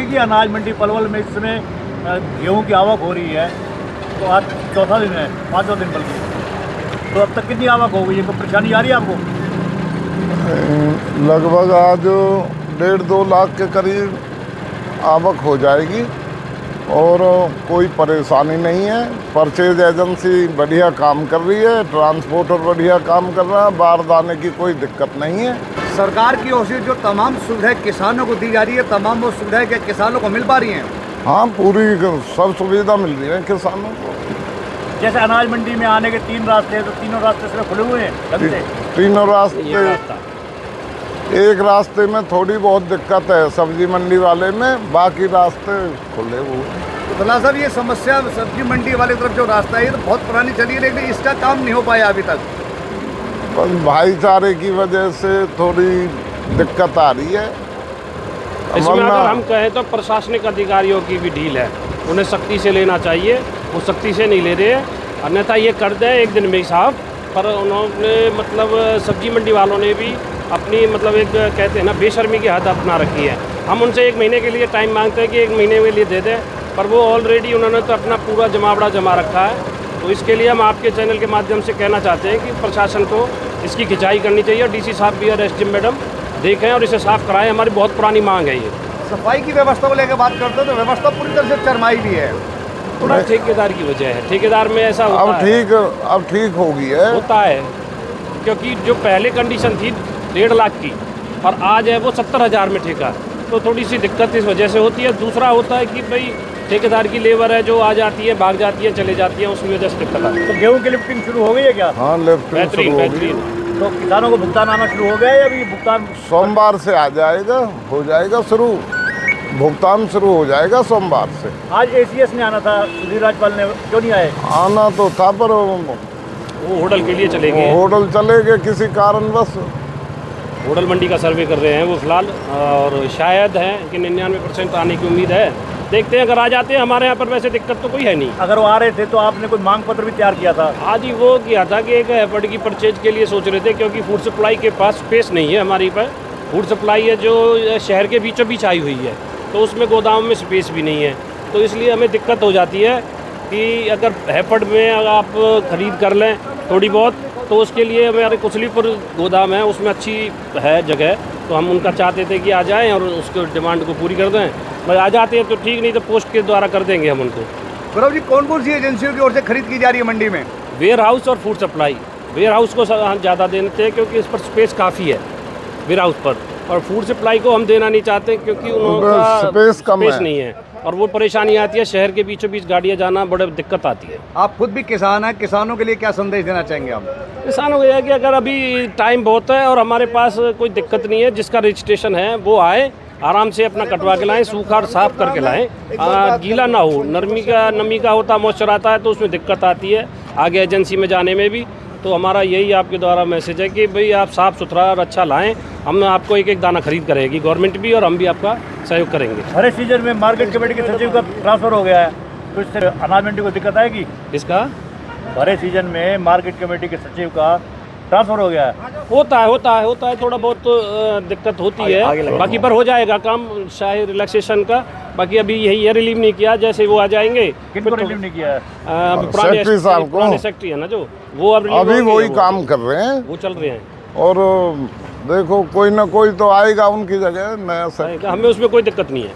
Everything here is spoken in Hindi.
है कि अनाज मंडी पलवल में इस समय गेहूँ की आवक हो रही है, तो आज चौथा दिन है, पाँचवा दिन बल्कि, तो अब तक कितनी आवक हो गई है? कोई परेशानी आ रही है आपको? लगभग आज 1.5-2 लाख के करीब आवक हो जाएगी और कोई परेशानी नहीं है। परचेज एजेंसी बढ़िया काम कर रही है, ट्रांसपोर्टर बढ़िया काम कर रहा है, बाहर जाने की कोई दिक्कत नहीं है। सरकार की ओर से जो तमाम सुविधाएं किसानों को दी जा रही है, तमाम वो सुविधाएं क्या किसानों को मिल पा रही हैं? हाँ, पूरी सब सुविधा मिल रही है किसानों को। जैसे अनाज मंडी में आने के 3 रास्ते हैं, तो तीनों रास्ते से खुले हुए हैं? तीनों रास्ते, एक रास्ते में थोड़ी बहुत दिक्कत है सब्जी मंडी वाले में, बाकी रास्ते खुले हुए। तो भला साहब, ये समस्या सब्जी मंडी वाले तरफ जो रास्ता है, ये तो बहुत पुरानी चली है, लेकिन इसका काम नहीं हो पाया अभी तक। बस भाईचारे की वजह से थोड़ी दिक्कत आ रही है। इसमें अगर हम कहें तो प्रशासनिक अधिकारियों की भी ढील है, उन्हें सख्ती से लेना चाहिए, वो सख्ती से नहीं ले रहे, अन्यथा ये कर दें एक दिन में साहब। पर उन्होंने मतलब सब्जी मंडी वालों ने भी अपनी मतलब एक कहते हैं ना बेशर्मी की हद अपना रखी है। हम उनसे 1 महीने के लिए टाइम मांगते हैं कि 1 महीने के लिए दे दें, पर वो ऑलरेडी उन्होंने तो अपना पूरा जमावड़ा जमा रखा है। तो इसके लिए हम आपके चैनल के माध्यम से कहना चाहते हैं कि प्रशासन को इसकी खिंचाई करनी चाहिए। डीसी साहब भी और एसडीएम मैडम देखें और इसे साफ कराएं, हमारी बहुत पुरानी मांग है ये। सफाई की व्यवस्था को लेकर बात करते हैं तो व्यवस्था पूरी तरह से चरमाई भी है। थोड़ा ठेकेदार की वजह है, ठेकेदार में ऐसा होता है। अब ठीक हो गई है, होता है, क्योंकि जो पहले कंडीशन थी 1.5 लाख की और आज है वो 70,000 में ठेका, तो थोड़ी सी दिक्कत इस वजह से होती है। दूसरा होता है कि भाई ठेकेदार की लेबर है जो आ जाती है, भाग जाती है, चले जाती है, उसकी वजह से दिक्कत आती है। तो गेहूँ की लिफ्टिंग शुरू हो गई है क्या? हाँ, लिफ्टिंग शुरू हो गई। तो किसानों को भुगतान आना शुरू हो गया है या अभी भुगतान? सोमवार से आ जाएगा, हो जाएगा शुरू, भुगतान शुरू हो जाएगा सोमवार से। आज एसीएस ने आना था, सुधीर राजपाल ने, क्यों नहीं आए? आना तो था पर वो होटल के लिए चले गए, होटल चले गए किसी कारणवश। होटल मंडी का सर्वे कर रहे हैं वो फिलहाल, और शायद है कि 99% आने की उम्मीद है। देखते हैं, अगर आ जाते हैं। हमारे यहाँ पर वैसे दिक्कत तो कोई है नहीं। अगर वो आ रहे थे तो आपने कोई मांग पत्र भी तैयार किया था? आज ही वो किया था कि एक हेफर्ड की परचेज के लिए सोच रहे थे, क्योंकि फूड सप्लाई के पास स्पेस नहीं है हमारी पर। फूड सप्लाई है जो शहर के बीचों बीच आई हुई है, तो उसमें गोदाम में स्पेस भी नहीं है, तो इसलिए हमें दिक्कत हो जाती है कि अगर हेफर्ड में अगर आप ख़रीद कर लें थोड़ी बहुत, तो उसके लिए हमारे कुचलीपुर गोदाम है, उसमें अच्छी है जगह, तो हम उनका चाहते थे कि आ जाएं और उसको डिमांड को पूरी कर दें। भाई आ जाते हैं तो ठीक, नहीं तो पोस्ट के द्वारा कर देंगे हम उनको। गौरव जी, कौन कौन सी एजेंसियों की ओर से खरीद की जा रही है मंडी में? वेयर हाउस और फूड सप्लाई। वेयर हाउस को ज़्यादा देते हैं क्योंकि इस पर स्पेस काफ़ी है वेयर हाउस पर, और फूड सप्लाई को हम देना नहीं चाहते क्योंकि उनका स्पेस नहीं है, और वो परेशानी आती है, शहर के बीचों बीच गाड़ियाँ जाना बड़े दिक्कत आती है। आप खुद भी किसान हैं, किसानों के लिए क्या संदेश देना चाहेंगे आप? किसानों को यह है कि अगर अभी टाइम बहुत है और हमारे पास कोई दिक्कत नहीं है, जिसका रजिस्ट्रेशन है वो आए, आराम से अपना कटवा के लाएं, सूखा और साफ करके लाएं, गीला ना हो। नमी का होता, मॉइस्चर आता है तो उसमें दिक्कत आती है आगे एजेंसी में जाने में भी। तो हमारा यही आपके द्वारा मैसेज है कि भाई आप साफ़ सुथरा और अच्छा लाएं, हम आपको एक एक दाना खरीद करेगी गवर्नमेंट भी, और हम भी आपका सहयोग करेंगे। हर सीजन में मार्केट कमेटी के सचिव का ट्रांसफर हो गया है, तो इससे अनाज मंडी को दिक्कत आएगी? इसका भरे सीजन में मार्केट कमेटी के सचिव का ट्रांसफर हो गया है। होता है थोड़ा बहुत दिक्कत होती है, बाकी पर हो जाएगा काम शायद रिलैक्सेशन का। बाकी अभी यही है, रिलीव नहीं किया, जैसे वो आ जाएंगे। किनको रिलीव नहीं किया है? पुराने सेक्रेटरी है ना जो, वो अभी वही काम कर रहे हैं, वो चल रहे हैं। और देखो कोई ना कोई तो आएगा उनकी जगह नया। हमें उसमें कोई दिक्कत नहीं है।